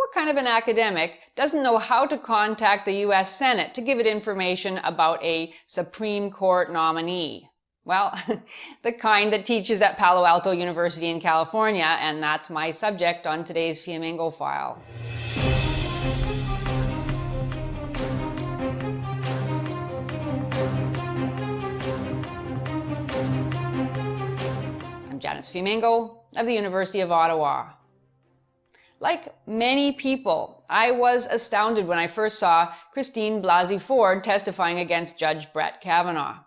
What kind of an academic doesn't know how to contact the U.S. Senate to give it information about a Supreme Court nominee? Well, the kind that teaches at Palo Alto University in California, and that's my subject on today's Flamingo File. I'm Janice Flamingo of the University of Ottawa. Like many people, I was astounded when I first saw Christine Blasey Ford testifying against Judge Brett Kavanaugh.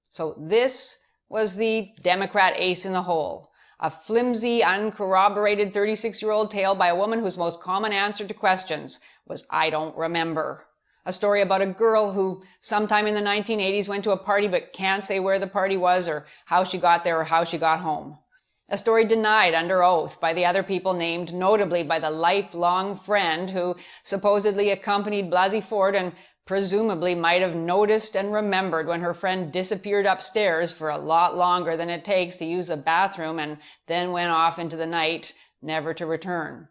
So this was the Democrat ace in the hole, a flimsy, uncorroborated 36-year-old tale by a woman whose most common answer to questions was, "I don't remember." A story about a girl who sometime in the 1980s went to a party but can't say where the party was or how she got there or how she got home. A story denied under oath by the other people named, notably by the lifelong friend who supposedly accompanied Blasey Ford and presumably might have noticed and remembered when her friend disappeared upstairs for a lot longer than it takes to use the bathroom and then went off into the night, never to return.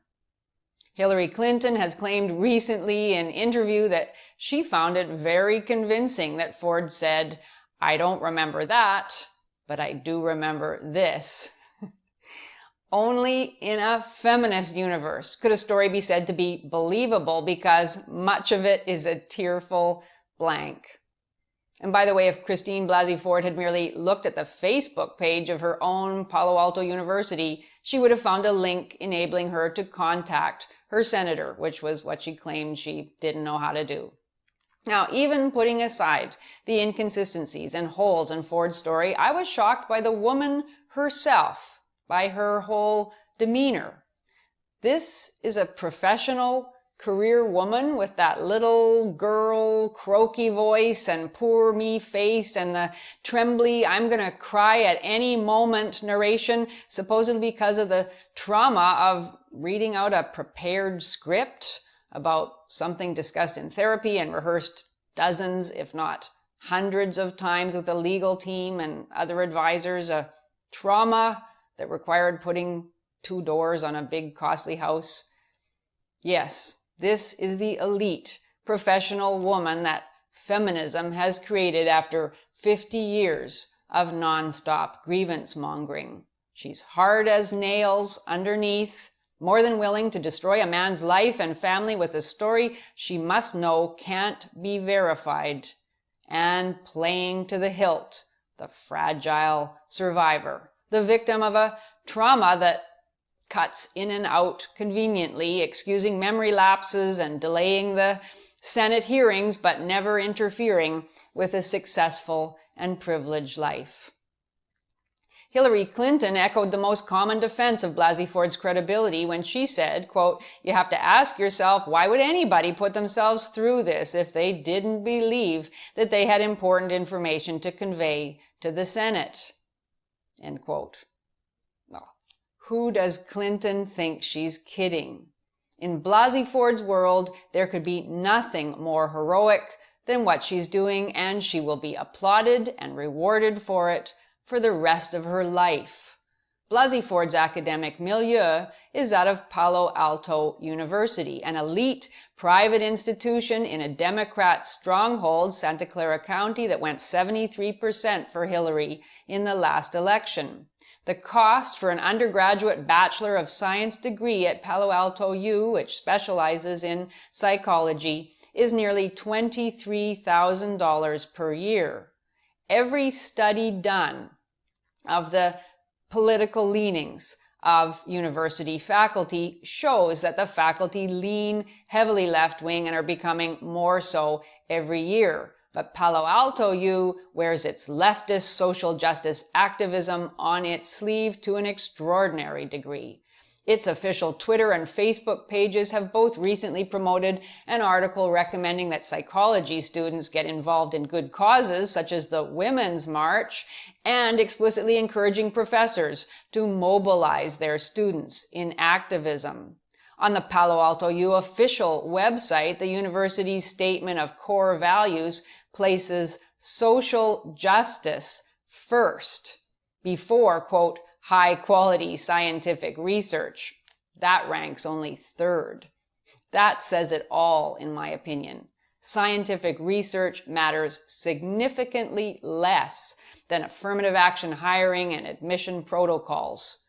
Hillary Clinton has claimed recently in an interview that she found it very convincing that Ford said, "I don't remember that, but I do remember this." Only in a feminist universe could a story be said to be believable because much of it is a tearful blank. And by the way, if Christine Blasey Ford had merely looked at the Facebook page of her own Palo Alto University, she would have found a link enabling her to contact her senator, which was what she claimed she didn't know how to do. Now, even putting aside the inconsistencies and holes in Ford's story, I was shocked by the woman herself, by her whole demeanor. This is a professional career woman with that little girl croaky voice and poor me face and the trembly "I'm gonna cry at any moment" narration, supposedly because of the trauma of reading out a prepared script about something discussed in therapy and rehearsed dozens, if not hundreds of times with the legal team and other advisors, a trauma that required putting 2 doors on a big costly house. Yes, this is the elite professional woman that feminism has created after 50 years of nonstop grievance mongering. She's hard as nails underneath, more than willing to destroy a man's life and family with a story she must know can't be verified, and playing to the hilt the fragile survivor, the victim of a trauma that cuts in and out conveniently, excusing memory lapses and delaying the Senate hearings, but never interfering with a successful and privileged life. Hillary Clinton echoed the most common defense of Blasey Ford's credibility when she said, quote, "You have to ask yourself, why would anybody put themselves through this if they didn't believe that they had important information to convey to the Senate?" End quote. Well, who does Clinton think she's kidding? In Blasey Ford's world, there could be nothing more heroic than what she's doing, and she will be applauded and rewarded for it for the rest of her life. Blasey Ford's academic milieu is that of Palo Alto University, an elite private institution in a Democrat stronghold, Santa Clara County, that went 73% for Hillary in the last election. The cost for an undergraduate Bachelor of Science degree at Palo Alto U, which specializes in psychology, is nearly $23,000 per year. Every study done of the political leanings of university faculty shows that the faculty lean heavily left-wing and are becoming more so every year. But Palo Alto U wears its leftist social justice activism on its sleeve to an extraordinary degree. Its official Twitter and Facebook pages have both recently promoted an article recommending that psychology students get involved in good causes, such as the Women's March, and explicitly encouraging professors to mobilize their students in activism. On the Palo Alto U official website, the university's statement of core values places social justice first, before, quote, high-quality scientific research. That ranks only third. That says it all, in my opinion. Scientific research matters significantly less than affirmative action hiring and admission protocols.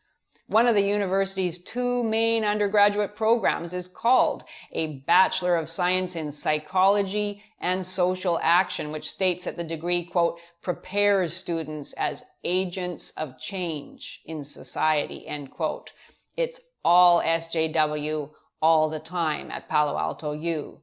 One of the university's two main undergraduate programs is called a Bachelor of Science in Psychology and Social Action, which states that the degree, quote, prepares students as agents of change in society, end quote. It's all SJW all the time at Palo Alto U.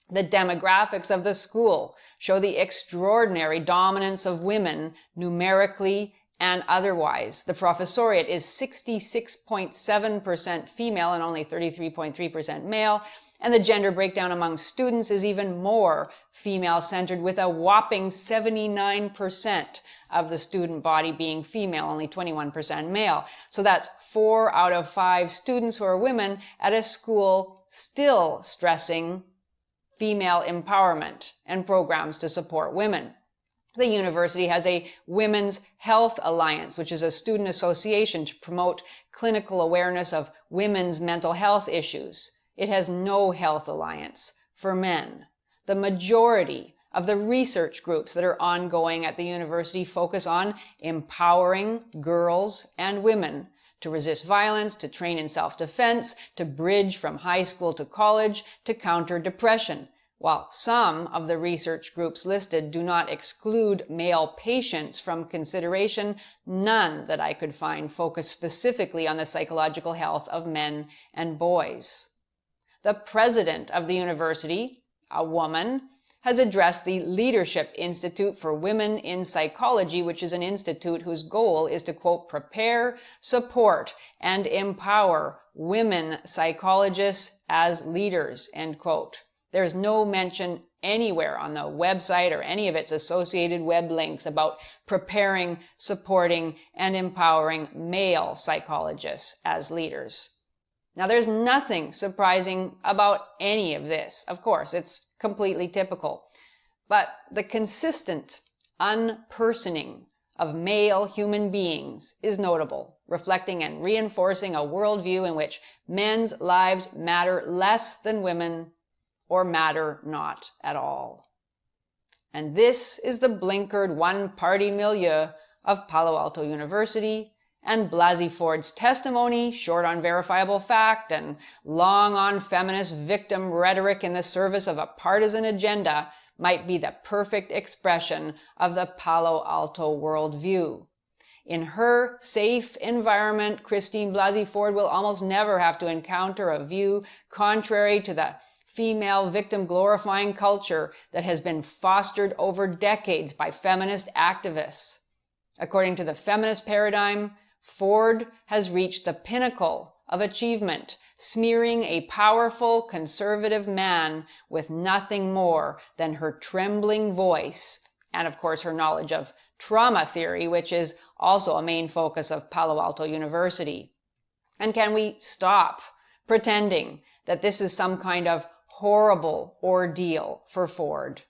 The demographics of the school show the extraordinary dominance of women numerically and otherwise. The professoriate is 66.7% female and only 33.3% male, and the gender breakdown among students is even more female-centered, with a whopping 79% of the student body being female, only 21% male. So that's 4 out of 5 students who are women at a school still stressing female empowerment and programs to support women. The university has a Women's Health Alliance, which is a student association to promote clinical awareness of women's mental health issues. It has no health alliance for men. The majority of the research groups that are ongoing at the university focus on empowering girls and women to resist violence, to train in self-defense, to bridge from high school to college, to counter depression. While some of the research groups listed do not exclude male patients from consideration, none that I could find focus specifically on the psychological health of men and boys. The president of the university, a woman, has addressed the Leadership Institute for Women in Psychology, which is an institute whose goal is to, quote, prepare, support, and empower women psychologists as leaders, end quote. There's no mention anywhere on the website or any of its associated web links about preparing, supporting, and empowering male psychologists as leaders. Now, there's nothing surprising about any of this. Of course, it's completely typical. But the consistent unpersoning of male human beings is notable, reflecting and reinforcing a worldview in which men's lives matter less than women or matter not at all. And this is the blinkered one-party milieu of Palo Alto University, and Blasey Ford's testimony, short on verifiable fact and long on feminist victim rhetoric in the service of a partisan agenda, might be the perfect expression of the Palo Alto worldview. In her safe environment, Christine Blasey Ford will almost never have to encounter a view contrary to the female victim glorifying culture that has been fostered over decades by feminist activists. According to the feminist paradigm, Ford has reached the pinnacle of achievement, smearing a powerful conservative man with nothing more than her trembling voice and, of course, her knowledge of trauma theory, which is also a main focus of Palo Alto University. And can we stop pretending that this is some kind of horrible ordeal for Ford?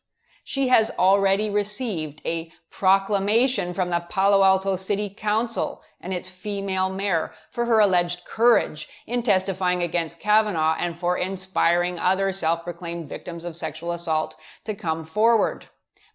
She has already received a proclamation from the Palo Alto City Council and its female mayor for her alleged courage in testifying against Kavanaugh and for inspiring other self-proclaimed victims of sexual assault to come forward.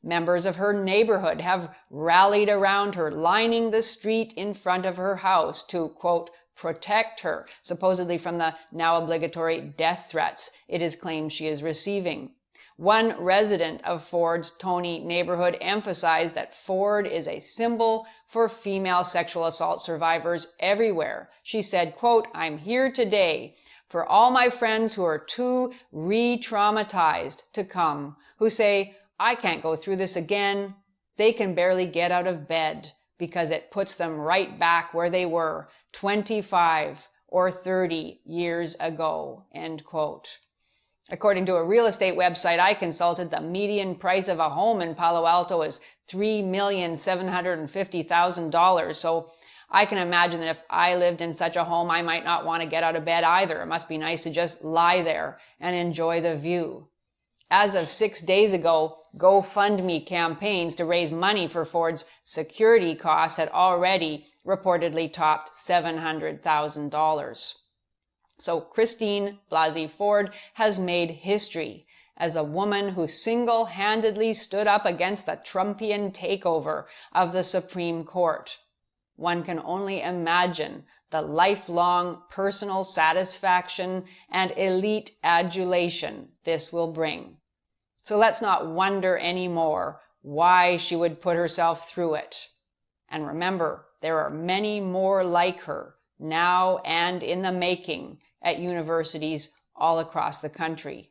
Members of her neighborhood have rallied around her, lining the street in front of her house to, quote, protect her, supposedly from the now obligatory death threats it is claimed she is receiving. One resident of Ford's Tony neighborhood emphasized that Ford is a symbol for female sexual assault survivors everywhere. She said, quote, I'm here today for all my friends who are too re-traumatized to come, who say, I can't go through this again. They can barely get out of bed because it puts them right back where they were 25 or 30 years ago, end quote. According to a real estate website I consulted, the median price of a home in Palo Alto is $3,750,000. So I can imagine that if I lived in such a home, I might not want to get out of bed either. It must be nice to just lie there and enjoy the view. As of 6 days ago, GoFundMe campaigns to raise money for Ford's security costs had already reportedly topped $700,000. So Christine Blasey Ford has made history as a woman who single-handedly stood up against the Trumpian takeover of the Supreme Court. One can only imagine the lifelong personal satisfaction and elite adulation this will bring. So let's not wonder anymore why she would put herself through it. And remember, there are many more like her now and in the making at universities all across the country.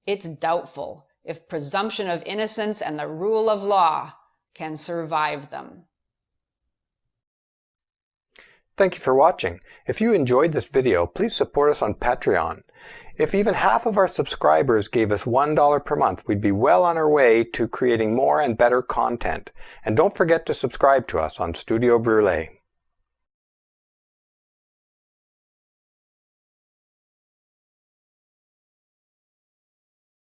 It's doubtful if presumption of innocence and the rule of law can survive them. Thank you for watching. If you enjoyed this video, please support us on Patreon. If even half of our subscribers gave us $1 per month, we'd be well on our way to creating more and better content. And don't forget to subscribe to us on Studio Brule.